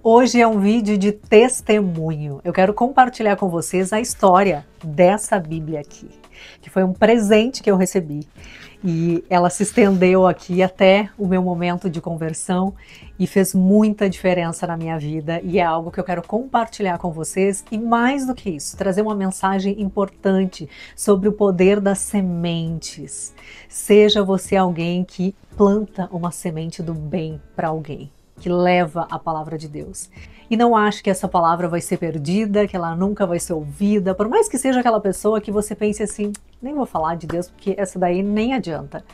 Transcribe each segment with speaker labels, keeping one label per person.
Speaker 1: Hoje é um vídeo de testemunho. Eu quero compartilhar com vocês a história dessa Bíblia aqui, que foi um presente que eu recebi. E ela se estendeu aqui até o meu momento de conversão e fez muita diferença na minha vida. E é algo que eu quero compartilhar com vocês e, mais do que isso, trazer uma mensagem importante sobre o poder das sementes. Seja você alguém que planta uma semente do bem para alguém, que leva a palavra de Deus. E não ache que essa palavra vai ser perdida, que ela nunca vai ser ouvida, por mais que seja aquela pessoa que você pense assim, nem vou falar de Deus, porque essa daí nem adianta.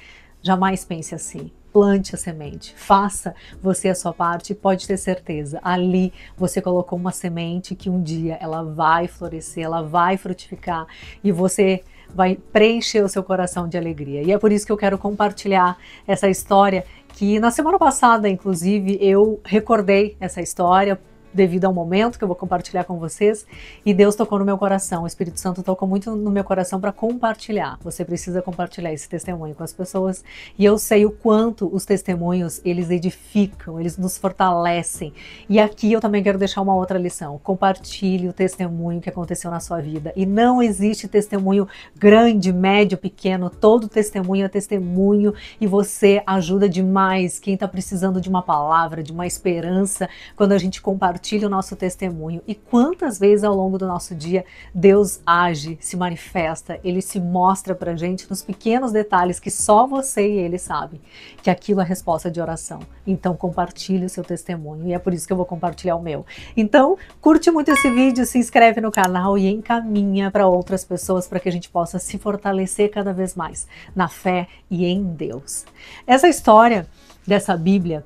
Speaker 1: Jamais pense assim. Plante a semente, faça você a sua parte e pode ter certeza, ali você colocou uma semente que um dia ela vai florescer, ela vai frutificar e você vai preencher o seu coração de alegria. E é por isso que eu quero compartilhar essa história, que na semana passada, inclusive, eu recordei essa história devido a um momento que eu vou compartilhar com vocês, e Deus tocou no meu coração, o Espírito Santo tocou muito no meu coração para compartilhar. Você precisa compartilhar esse testemunho com as pessoas, e eu sei o quanto os testemunhos, eles edificam, eles nos fortalecem. E aqui eu também quero deixar uma outra lição: compartilhe o testemunho que aconteceu na sua vida, e não existe testemunho grande, médio, pequeno, todo testemunho é testemunho, e você ajuda demais quem está precisando de uma palavra, de uma esperança, quando a gente compartilha o nosso testemunho. E quantas vezes ao longo do nosso dia Deus age, se manifesta, Ele se mostra pra gente nos pequenos detalhes que só você e Ele sabem, que aquilo é resposta de oração. Então compartilhe o seu testemunho, e é por isso que eu vou compartilhar o meu. Então curte muito esse vídeo, se inscreve no canal e encaminha para outras pessoas, para que a gente possa se fortalecer cada vez mais na fé e em Deus. Essa história dessa Bíblia,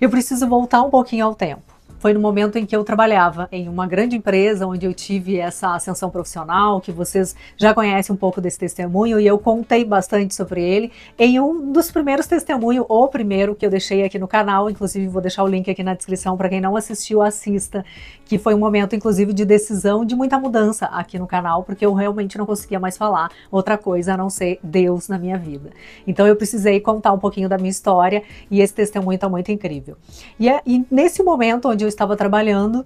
Speaker 1: eu preciso voltar um pouquinho ao tempo. Foi no momento em que eu trabalhava em uma grande empresa, onde eu tive essa ascensão profissional, que vocês já conhecem um pouco desse testemunho, e eu contei bastante sobre ele em um dos primeiros testemunhos, o primeiro que eu deixei aqui no canal. Inclusive vou deixar o link aqui na descrição para quem não assistiu, assista, que foi um momento inclusive de decisão, de muita mudança aqui no canal, porque eu realmente não conseguia mais falar outra coisa a não ser Deus na minha vida. Então eu precisei contar um pouquinho da minha história, e esse testemunho está muito incrível. E nesse momento onde eu estava trabalhando,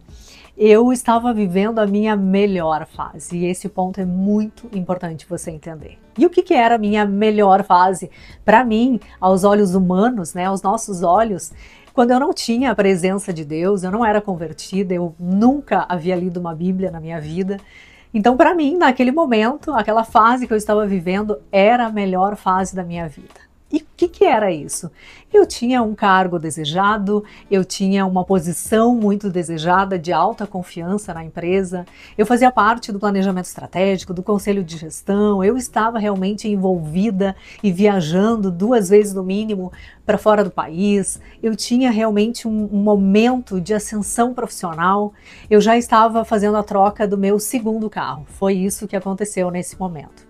Speaker 1: eu estava vivendo a minha melhor fase, e esse ponto é muito importante você entender. E o que era a minha melhor fase? Para mim, aos olhos humanos, né, aos nossos olhos, quando eu não tinha a presença de Deus, eu não era convertida, eu nunca havia lido uma Bíblia na minha vida. Então, para mim, naquele momento, aquela fase que eu estava vivendo era a melhor fase da minha vida. E o que era isso? Eu tinha um cargo desejado, eu tinha uma posição muito desejada, de alta confiança na empresa, eu fazia parte do planejamento estratégico, do conselho de gestão, eu estava realmente envolvida e viajando 2 vezes no mínimo para fora do país, eu tinha realmente um momento de ascensão profissional, eu já estava fazendo a troca do meu segundo carro, foi isso que aconteceu nesse momento.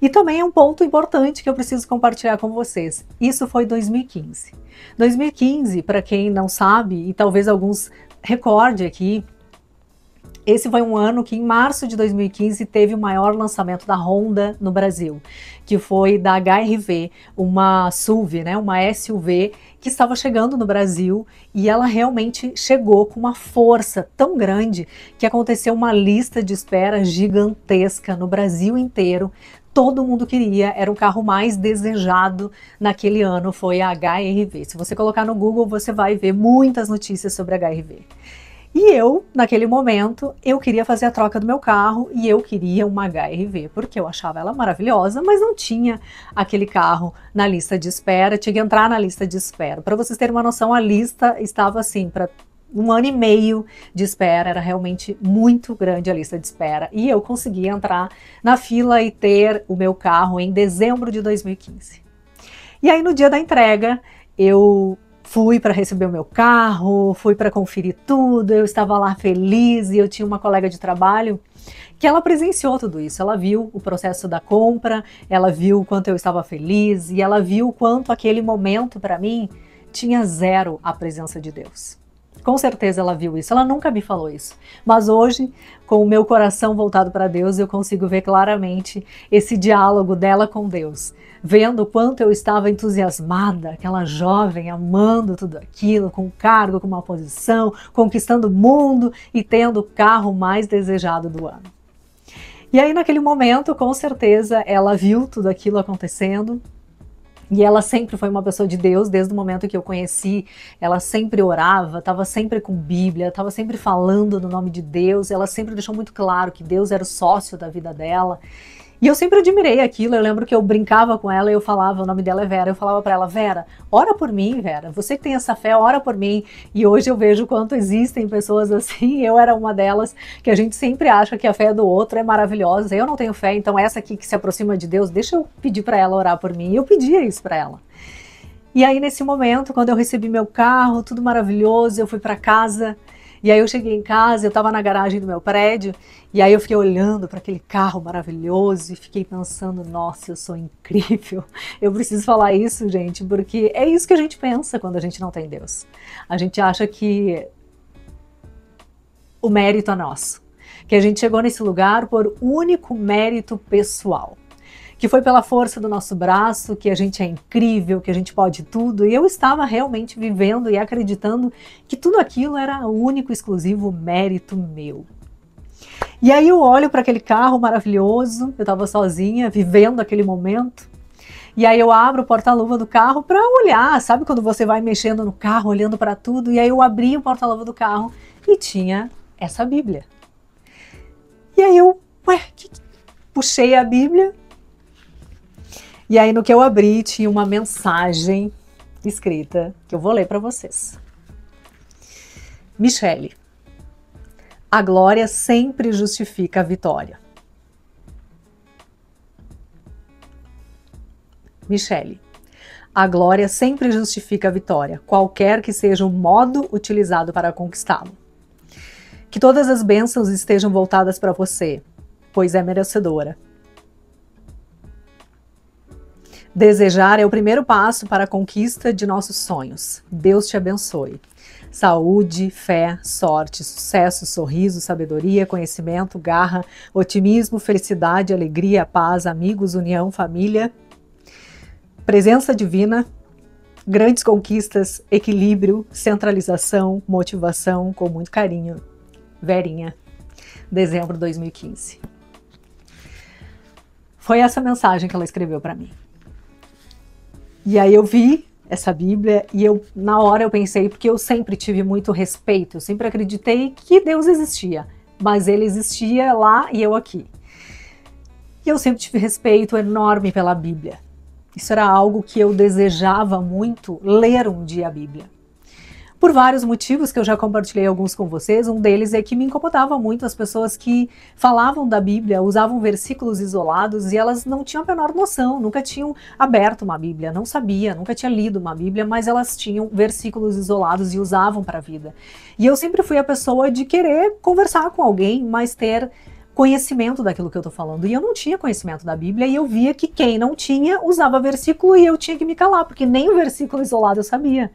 Speaker 1: E também é um ponto importante que eu preciso compartilhar com vocês. Isso foi 2015. 2015, para quem não sabe, e talvez alguns recordem aqui, esse foi um ano que em março de 2015 teve o maior lançamento da Honda no Brasil, que foi da HR-V, uma SUV, né, uma SUV que estava chegando no Brasil, e ela realmente chegou com uma força tão grande que aconteceu uma lista de espera gigantesca no Brasil inteiro. Todo mundo queria, era o carro mais desejado naquele ano, foi a HR-V. Se você colocar no Google, você vai ver muitas notícias sobre a HR-V. E eu, naquele momento, eu queria fazer a troca do meu carro, e eu queria uma HR-V, porque eu achava ela maravilhosa, mas não tinha aquele carro na lista de espera, tinha que entrar na lista de espera. Para vocês terem uma noção, a lista estava assim, para 1 ano e meio de espera, era realmente muito grande a lista de espera, e eu consegui entrar na fila e ter o meu carro em dezembro de 2015. E aí no dia da entrega, eu fui para receber o meu carro, fui para conferir tudo, eu estava lá feliz, e eu tinha uma colega de trabalho que ela presenciou tudo isso, ela viu o processo da compra, ela viu o quanto eu estava feliz, e ela viu o quanto aquele momento para mim tinha zero a presença de Deus. Com certeza ela viu isso, ela nunca me falou isso. Mas hoje, com o meu coração voltado para Deus, eu consigo ver claramente esse diálogo dela com Deus. Vendo o quanto eu estava entusiasmada, aquela jovem amando tudo aquilo, com um cargo, com uma posição, conquistando o mundo e tendo o carro mais desejado do ano. E aí naquele momento, com certeza, ela viu tudo aquilo acontecendo. E ela sempre foi uma pessoa de Deus, desde o momento que eu conheci, ela sempre orava, estava sempre com Bíblia, estava sempre falando no nome de Deus, ela sempre deixou muito claro que Deus era o sócio da vida dela. E eu sempre admirei aquilo, eu lembro que eu brincava com ela e eu falava, o nome dela é Vera, eu falava para ela, Vera, ora por mim, Vera, você que tem essa fé, ora por mim. E hoje eu vejo quanto existem pessoas assim, eu era uma delas, que a gente sempre acha que a fé do outro é maravilhosa, eu não tenho fé, então essa aqui que se aproxima de Deus, deixa eu pedir para ela orar por mim. E eu pedia isso para ela. E aí nesse momento, quando eu recebi meu carro, tudo maravilhoso, eu fui para casa. E aí eu cheguei em casa, eu estava na garagem do meu prédio, e aí eu fiquei olhando para aquele carro maravilhoso e fiquei pensando, nossa, eu sou incrível. Eu preciso falar isso, gente, porque é isso que a gente pensa quando a gente não tem Deus. A gente acha que o mérito é nosso, que a gente chegou nesse lugar por único mérito pessoal. Que foi pela força do nosso braço, que a gente é incrível, que a gente pode tudo, e eu estava realmente vivendo e acreditando que tudo aquilo era o único, exclusivo mérito meu. E aí eu olho para aquele carro maravilhoso, eu estava sozinha, vivendo aquele momento, e aí eu abro o porta-luva do carro para olhar, sabe quando você vai mexendo no carro, olhando para tudo, e aí eu abri o porta-luva do carro e tinha essa Bíblia. E aí eu, puxei a Bíblia, e aí no que eu abri tinha uma mensagem escrita que eu vou ler para vocês. Michele, a glória sempre justifica a vitória. Michele, a glória sempre justifica a vitória, qualquer que seja o modo utilizado para conquistá-lo. Que todas as bênçãos estejam voltadas para você, pois é merecedora. Desejar é o primeiro passo para a conquista de nossos sonhos. Deus te abençoe. Saúde, fé, sorte, sucesso, sorriso, sabedoria, conhecimento, garra, otimismo, felicidade, alegria, paz, amigos, união, família, presença divina, grandes conquistas, equilíbrio, centralização, motivação, com muito carinho. Verinha, dezembro de 2015. Foi essa mensagem que ela escreveu para mim. E aí eu vi essa Bíblia e na hora eu pensei, porque eu sempre tive muito respeito, eu sempre acreditei que Deus existia, mas Ele existia lá e eu aqui. E eu sempre tive respeito enorme pela Bíblia. Isso era algo que eu desejava muito, ler um dia a Bíblia. Por vários motivos que eu já compartilhei alguns com vocês, um deles é que me incomodava muito as pessoas que falavam da Bíblia, usavam versículos isolados e elas não tinham a menor noção, nunca tinham aberto uma Bíblia, não sabia, nunca tinha lido uma Bíblia, mas elas tinham versículos isolados e usavam para a vida. E eu sempre fui a pessoa de querer conversar com alguém, mas ter conhecimento daquilo que eu tô falando. E eu não tinha conhecimento da Bíblia e eu via que quem não tinha usava versículo e eu tinha que me calar, porque nem o versículo isolado eu sabia.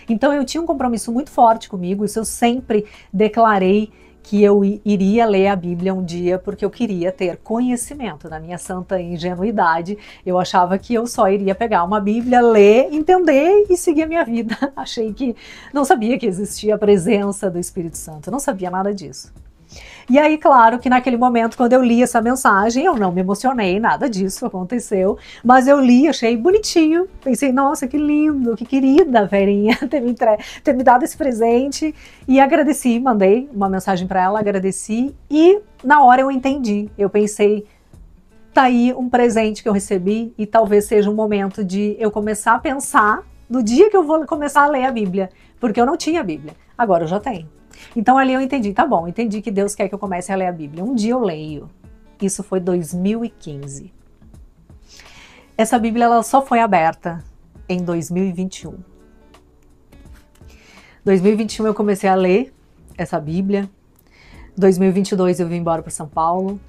Speaker 1: Então eu tinha um compromisso muito forte comigo, isso eu sempre declarei que eu iria ler a Bíblia um dia porque eu queria ter conhecimento. Na minha santa ingenuidade, eu achava que eu só iria pegar uma Bíblia, ler, entender e seguir a minha vida. Achei que não sabia que existia a presença do Espírito Santo, não sabia nada disso. E aí, claro que naquele momento, quando eu li essa mensagem, eu não me emocionei, nada disso aconteceu, mas eu li, achei bonitinho, pensei, nossa, que lindo, que querida Verinha ter me dado esse presente, e agradeci, mandei uma mensagem para ela, agradeci, e na hora eu entendi, eu pensei, tá aí um presente que eu recebi, e talvez seja um momento de eu começar a pensar no dia que eu vou começar a ler a Bíblia, porque eu não tinha Bíblia, agora eu já tenho. Então ali eu entendi, tá bom, entendi que Deus quer que eu comece a ler a Bíblia. Um dia eu leio. Isso foi 2015. Essa Bíblia ela só foi aberta em 2021. 2021 eu comecei a ler essa Bíblia. 2022 eu vim embora para São Paulo.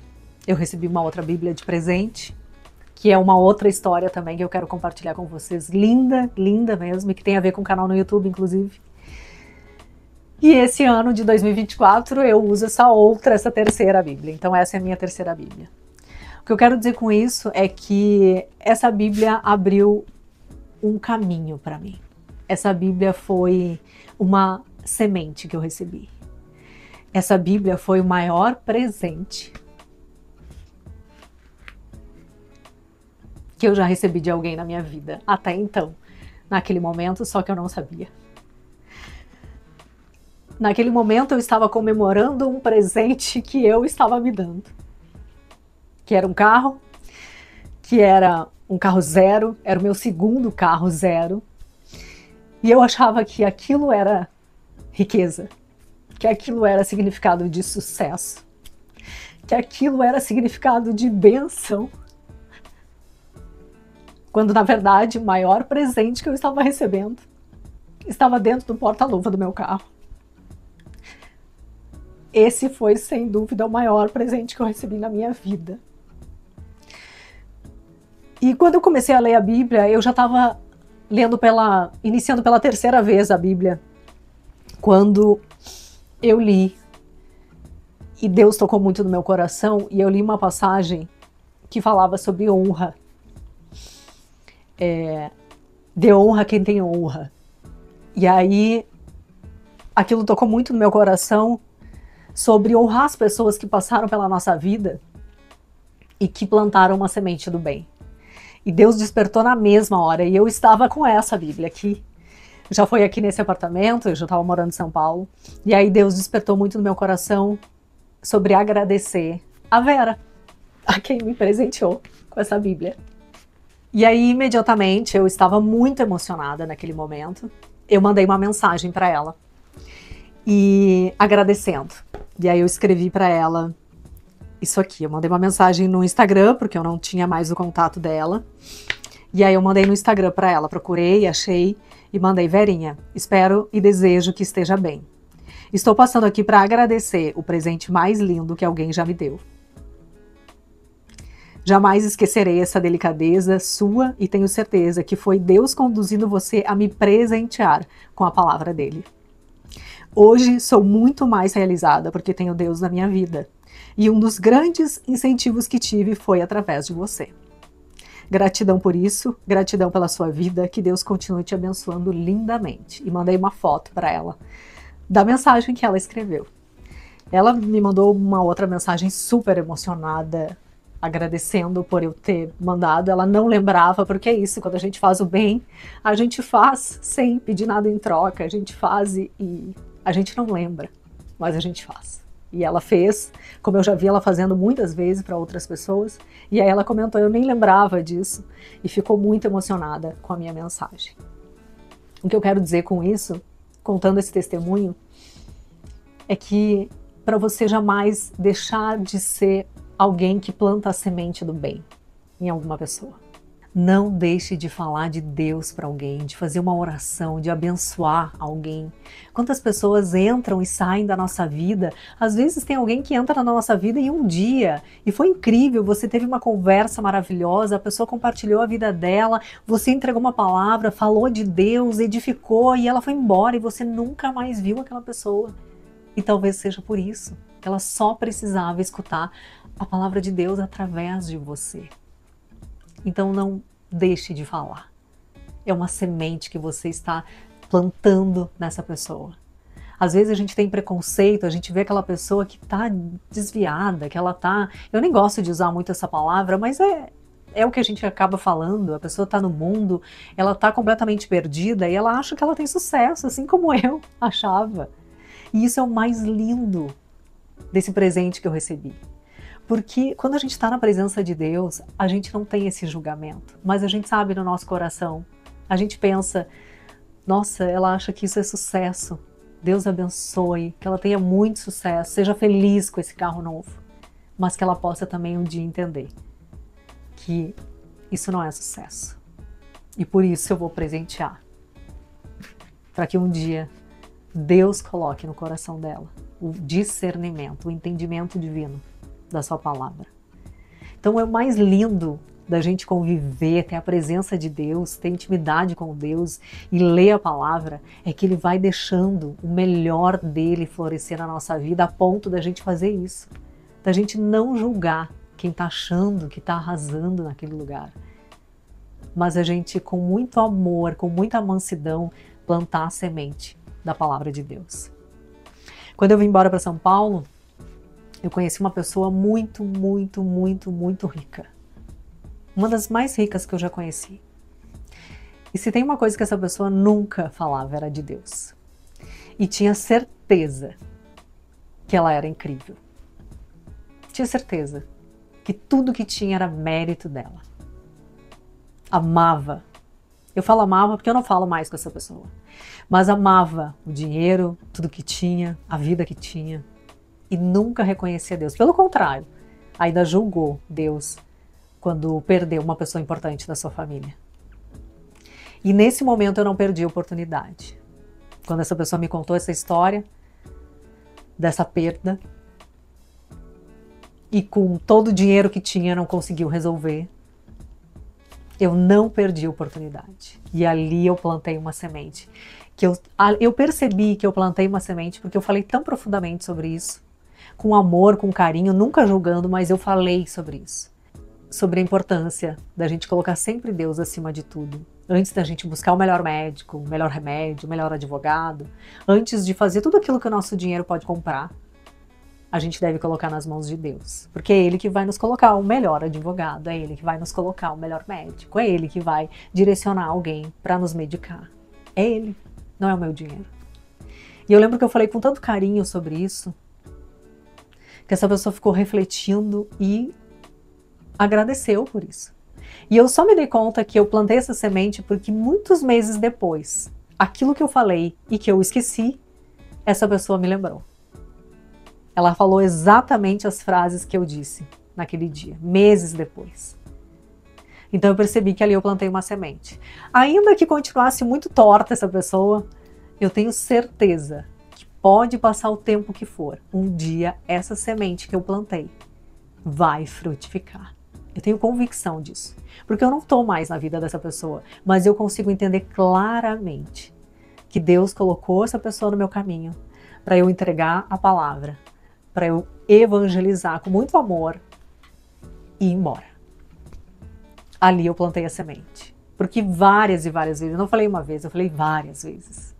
Speaker 1: Eu recebi uma outra Bíblia de presente, que é uma outra história também que eu quero compartilhar com vocês. Linda, linda mesmo, e que tem a ver com o canal no YouTube, inclusive. E esse ano de 2024 eu uso essa terceira Bíblia. Então essa é a minha terceira Bíblia. O que eu quero dizer com isso é que essa Bíblia abriu um caminho para mim. Essa Bíblia foi uma semente que eu recebi. Essa Bíblia foi o maior presente que eu já recebi de alguém na minha vida, até então. Naquele momento, só que eu não sabia. Naquele momento eu estava comemorando um presente que eu estava me dando. Que era um carro, que era um carro zero, era o meu segundo carro zero. E eu achava que aquilo era riqueza, que aquilo era significado de sucesso, que aquilo era significado de bênção. Quando, na verdade, o maior presente que eu estava recebendo estava dentro do porta-luva do meu carro. Esse foi, sem dúvida, o maior presente que eu recebi na minha vida. E quando eu comecei a ler a Bíblia, eu já estava iniciando pela terceira vez a Bíblia. Quando eu li, e Deus tocou muito no meu coração, e eu li uma passagem que falava sobre honra. Dê honra a quem tem honra. E aí, aquilo tocou muito no meu coração sobre honrar as pessoas que passaram pela nossa vida e que plantaram uma semente do bem. E Deus despertou na mesma hora, e eu estava com essa Bíblia aqui. Já foi aqui nesse apartamento, eu já estava morando em São Paulo, e aí Deus despertou muito no meu coração sobre agradecer a Vera, a quem me presenteou com essa Bíblia. E aí, imediatamente, eu estava muito emocionada naquele momento, eu mandei uma mensagem para ela, e agradecendo. E aí eu escrevi para ela isso aqui, eu mandei uma mensagem no Instagram, porque eu não tinha mais o contato dela, e aí eu mandei no Instagram para ela, procurei, achei, e mandei: Verinha, espero e desejo que esteja bem. Estou passando aqui para agradecer o presente mais lindo que alguém já me deu. Jamais esquecerei essa delicadeza sua e tenho certeza que foi Deus conduzindo você a me presentear com a palavra dele. Hoje sou muito mais realizada porque tenho Deus na minha vida. E um dos grandes incentivos que tive foi através de você. Gratidão por isso, gratidão pela sua vida, que Deus continue te abençoando lindamente. E mandei uma foto para ela da mensagem que ela escreveu. Ela me mandou uma outra mensagem super emocionada, agradecendo por eu ter mandado. Ela não lembrava, porque é isso, quando a gente faz o bem, a gente faz sem pedir nada em troca, a gente faz e a gente não lembra, mas a gente faz. E ela fez, como eu já vi ela fazendo muitas vezes para outras pessoas, e aí ela comentou: eu nem lembrava disso, e ficou muito emocionada com a minha mensagem. O que eu quero dizer com isso, contando esse testemunho, é que para você jamais deixar de ser alguém que planta a semente do bem em alguma pessoa. Não deixe de falar de Deus para alguém, de fazer uma oração, de abençoar alguém. Quantas pessoas entram e saem da nossa vida? Às vezes tem alguém que entra na nossa vida em um dia e foi incrível, você teve uma conversa maravilhosa, a pessoa compartilhou a vida dela, você entregou uma palavra, falou de Deus, edificou e ela foi embora e você nunca mais viu aquela pessoa. E talvez seja por isso que ela só precisava escutar a palavra de Deus através de você. Então não deixe de falar. É uma semente que você está plantando nessa pessoa. Às vezes a gente tem preconceito, a gente vê aquela pessoa que está desviada, que ela está... Eu nem gosto de usar muito essa palavra, mas é o que a gente acaba falando. A pessoa está no mundo, ela está completamente perdida e ela acha que ela tem sucesso, assim como eu achava. E isso é o mais lindo desse presente que eu recebi. Porque quando a gente está na presença de Deus, a gente não tem esse julgamento, mas a gente sabe no nosso coração, a gente pensa: nossa, ela acha que isso é sucesso, Deus abençoe, que ela tenha muito sucesso, seja feliz com esse carro novo, mas que ela possa também um dia entender que isso não é sucesso. E por isso eu vou presentear, para que um dia Deus coloque no coração dela o discernimento, o entendimento divino da sua palavra. Então é o mais lindo da gente conviver, ter a presença de Deus, ter intimidade com Deus e ler a palavra, é que Ele vai deixando o melhor dele florescer na nossa vida a ponto da gente fazer isso. Da gente não julgar quem está achando que está arrasando naquele lugar. Mas a gente, com muito amor, com muita mansidão, plantar a semente da palavra de Deus. Quando eu vim embora para São Paulo, eu conheci uma pessoa muito, muito, muito, muito rica. Uma das mais ricas que eu já conheci. E se tem uma coisa que essa pessoa nunca falava, era de Deus. E tinha certeza que ela era incrível. Tinha certeza que tudo que tinha era mérito dela. Amava. Eu falo amava porque eu não falo mais com essa pessoa. Mas amava o dinheiro, tudo que tinha, a vida que tinha. E nunca reconhecia Deus. Pelo contrário, ainda julgou Deus quando perdeu uma pessoa importante da sua família. E nesse momento eu não perdi a oportunidade. Quando essa pessoa me contou essa história, dessa perda, e com todo o dinheiro que tinha não conseguiu resolver, eu não perdi a oportunidade. E ali eu plantei uma semente. Eu percebi que eu plantei uma semente porque eu falei tão profundamente sobre isso, com amor, com carinho, nunca julgando, mas eu falei sobre isso. Sobre a importância da gente colocar sempre Deus acima de tudo. Antes da gente buscar o melhor médico, o melhor remédio, o melhor advogado, antes de fazer tudo aquilo que o nosso dinheiro pode comprar, a gente deve colocar nas mãos de Deus. Porque é Ele que vai nos colocar o melhor advogado, é Ele que vai nos colocar o melhor médico, é Ele que vai direcionar alguém para nos medicar. É Ele, não é o meu dinheiro. E eu lembro que eu falei com tanto carinho sobre isso, que essa pessoa ficou refletindo e agradeceu por isso. E eu só me dei conta que eu plantei essa semente porque muitos meses depois, aquilo que eu falei e que eu esqueci, essa pessoa me lembrou. Ela falou exatamente as frases que eu disse naquele dia, meses depois. Então eu percebi que ali eu plantei uma semente. Ainda que continuasse muito torta essa pessoa, eu tenho certeza que pode passar o tempo que for, um dia essa semente que eu plantei vai frutificar. Eu tenho convicção disso, porque eu não estou mais na vida dessa pessoa, mas eu consigo entender claramente que Deus colocou essa pessoa no meu caminho para eu entregar a palavra, para eu evangelizar com muito amor e ir embora. Ali eu plantei a semente, porque várias e várias vezes, eu não falei uma vez, eu falei várias vezes,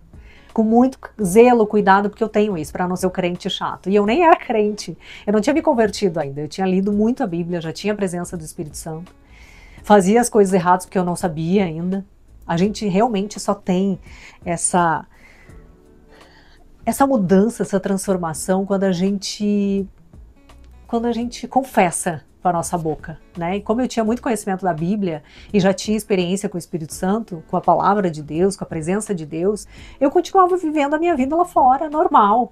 Speaker 1: com muito zelo, cuidado, porque eu tenho isso, para não ser o crente chato. E eu nem era crente, eu não tinha me convertido ainda, eu tinha lido muito a Bíblia, já tinha a presença do Espírito Santo, fazia as coisas erradas porque eu não sabia ainda. A gente realmente só tem essa mudança, essa transformação quando a gente confessa com a nossa boca, né? E como eu tinha muito conhecimento da Bíblia e já tinha experiência com o Espírito Santo, com a palavra de Deus, com a presença de Deus, eu continuava vivendo a minha vida lá fora, normal.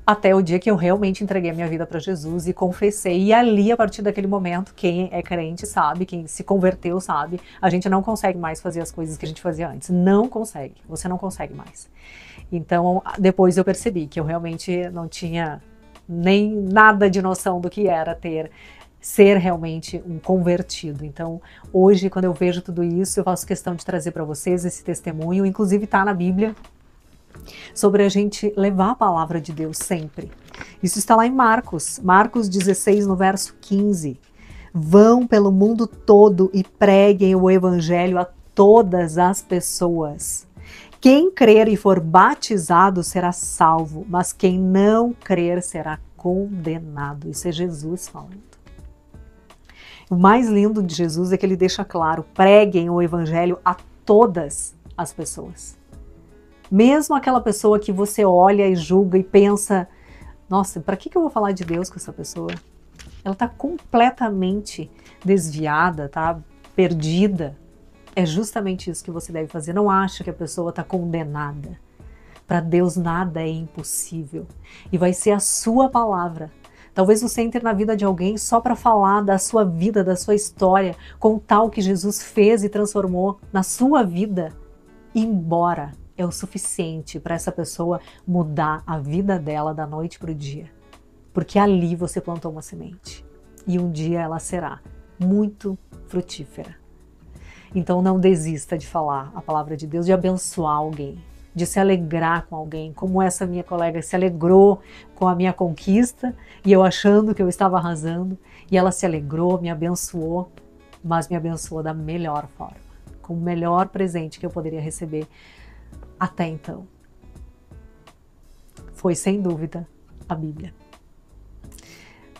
Speaker 1: Até o dia que eu realmente entreguei a minha vida para Jesus e confessei. E ali, a partir daquele momento, quem é crente sabe, quem se converteu sabe, a gente não consegue mais fazer as coisas que a gente fazia antes. Não consegue, você não consegue mais. Então, depois eu percebi que eu realmente não tinha nem nada de noção do que era ser realmente um convertido. Então, hoje, quando eu vejo tudo isso, eu faço questão de trazer para vocês esse testemunho, inclusive está na Bíblia, sobre a gente levar a palavra de Deus sempre. Isso está lá em Marcos 16, no verso 15. Vão pelo mundo todo e preguem o evangelho a todas as pessoas. Quem crer e for batizado será salvo, mas quem não crer será condenado. Isso é Jesus falando. O mais lindo de Jesus é que ele deixa claro, preguem o evangelho a todas as pessoas. Mesmo aquela pessoa que você olha e julga e pensa, nossa, para que eu vou falar de Deus com essa pessoa? Ela está completamente desviada, tá perdida. É justamente isso que você deve fazer. Não acha que a pessoa está condenada. Para Deus nada é impossível. E vai ser a sua palavra. Talvez você entre na vida de alguém só para falar da sua vida, da sua história, contar o que Jesus fez e transformou na sua vida. E embora é o suficiente para essa pessoa mudar a vida dela da noite para o dia. Porque ali você plantou uma semente. E um dia ela será muito frutífera. Então não desista de falar a palavra de Deus, de abençoar alguém, de se alegrar com alguém, como essa minha colega se alegrou com a minha conquista e eu achando que eu estava arrasando, e ela se alegrou, me abençoou, mas me abençoou da melhor forma, com o melhor presente que eu poderia receber até então. Foi, sem dúvida, a Bíblia.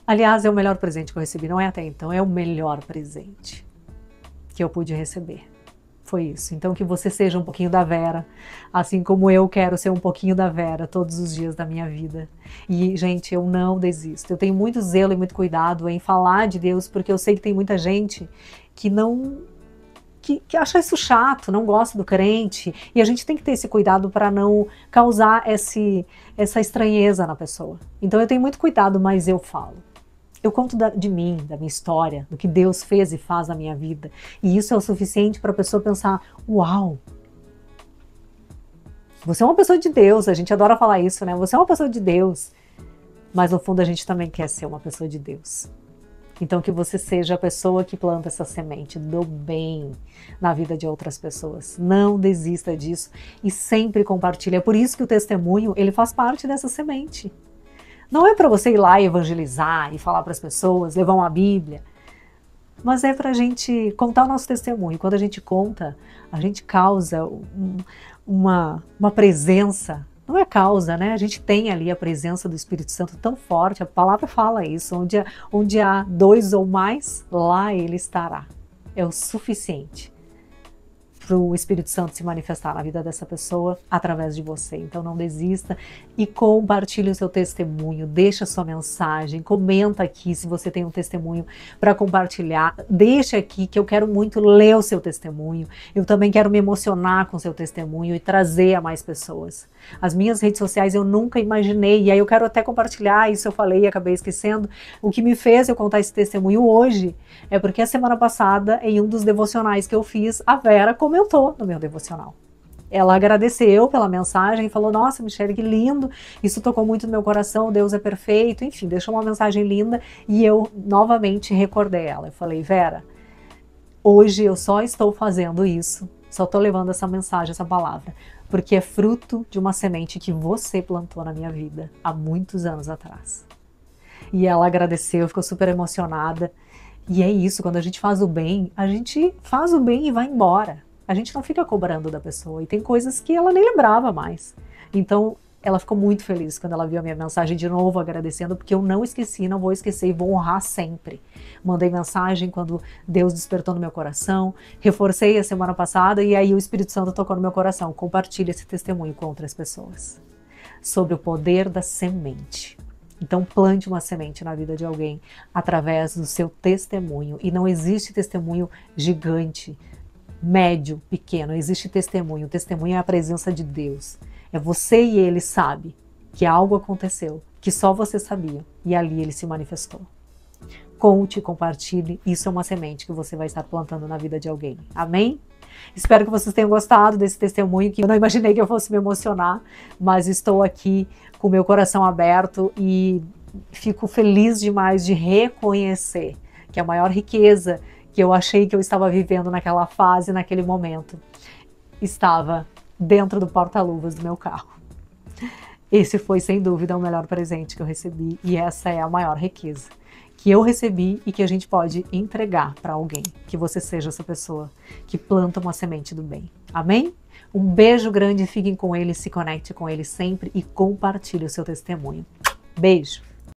Speaker 1: Aliás, é o melhor presente que eu recebi, não é até então, é o melhor presente que eu pude receber. Foi isso. Então que você seja um pouquinho da Vera, assim como eu quero ser um pouquinho da Vera todos os dias da minha vida. E, gente, eu não desisto. Eu tenho muito zelo e muito cuidado em falar de Deus, porque eu sei que tem muita gente que que acha isso chato, não gosta do crente, e a gente tem que ter esse cuidado para não causar essa estranheza na pessoa. Então eu tenho muito cuidado, mas eu falo. Eu conto de mim, da minha história, do que Deus fez e faz na minha vida. E isso é o suficiente para a pessoa pensar, uau, você é uma pessoa de Deus, a gente adora falar isso, né? Você é uma pessoa de Deus. Mas no fundo a gente também quer ser uma pessoa de Deus. Então que você seja a pessoa que planta essa semente do bem na vida de outras pessoas. Não desista disso e sempre compartilhe. É por isso que o testemunho, ele faz parte dessa semente. Não é para você ir lá e evangelizar e falar para as pessoas, levar uma Bíblia, mas é para a gente contar o nosso testemunho. Quando a gente conta, a gente causa uma presença, não é causa, né? A gente tem ali a presença do Espírito Santo tão forte, a palavra fala isso, onde há 2 ou mais, lá ele estará. É o suficiente para o Espírito Santo se manifestar na vida dessa pessoa através de você. Então não desista e compartilhe o seu testemunho, deixa a sua mensagem, comenta aqui se você tem um testemunho para compartilhar, deixa aqui que eu quero muito ler o seu testemunho, eu também quero me emocionar com o seu testemunho e trazer a mais pessoas. As minhas redes sociais eu nunca imaginei, e aí eu quero até compartilhar, isso eu falei e acabei esquecendo, o que me fez eu contar esse testemunho hoje é porque a semana passada, em um dos devocionais que eu fiz, a Vera comentou no meu devocional. Ela agradeceu pela mensagem e falou, nossa, Michele, que lindo, isso tocou muito no meu coração, Deus é perfeito, enfim, deixou uma mensagem linda e eu novamente recordei ela. Eu falei, Vera, hoje eu só estou fazendo isso, só estou levando essa mensagem, essa palavra, porque é fruto de uma semente que você plantou na minha vida há muitos anos atrás. E ela agradeceu, ficou super emocionada. E é isso, quando a gente faz o bem e vai embora. A gente não fica cobrando da pessoa. E tem coisas que ela nem lembrava mais. Então, ela ficou muito feliz quando ela viu a minha mensagem de novo, agradecendo, porque eu não esqueci, não vou esquecer e vou honrar sempre. Mandei mensagem quando Deus despertou no meu coração, reforcei a semana passada e aí o Espírito Santo tocou no meu coração. Compartilhe esse testemunho com outras pessoas. Sobre o poder da semente. Então plante uma semente na vida de alguém através do seu testemunho. E não existe testemunho gigante, médio, pequeno. Existe testemunho. O testemunho é a presença de Deus. É você e ele sabe que algo aconteceu, que só você sabia. E ali ele se manifestou. Conte, compartilhe. Isso é uma semente que você vai estar plantando na vida de alguém. Amém? Espero que vocês tenham gostado desse testemunho, que eu não imaginei que eu fosse me emocionar, mas estou aqui com o meu coração aberto e fico feliz demais de reconhecer que a maior riqueza que eu achei que eu estava vivendo naquela fase, naquele momento, estava dentro do porta-luvas do meu carro. Esse foi, sem dúvida, o melhor presente que eu recebi e essa é a maior riqueza que eu recebi e que a gente pode entregar para alguém. Que você seja essa pessoa que planta uma semente do bem. Amém? Um beijo grande, fiquem com ele, se conecte com ele sempre e compartilhe o seu testemunho. Beijo!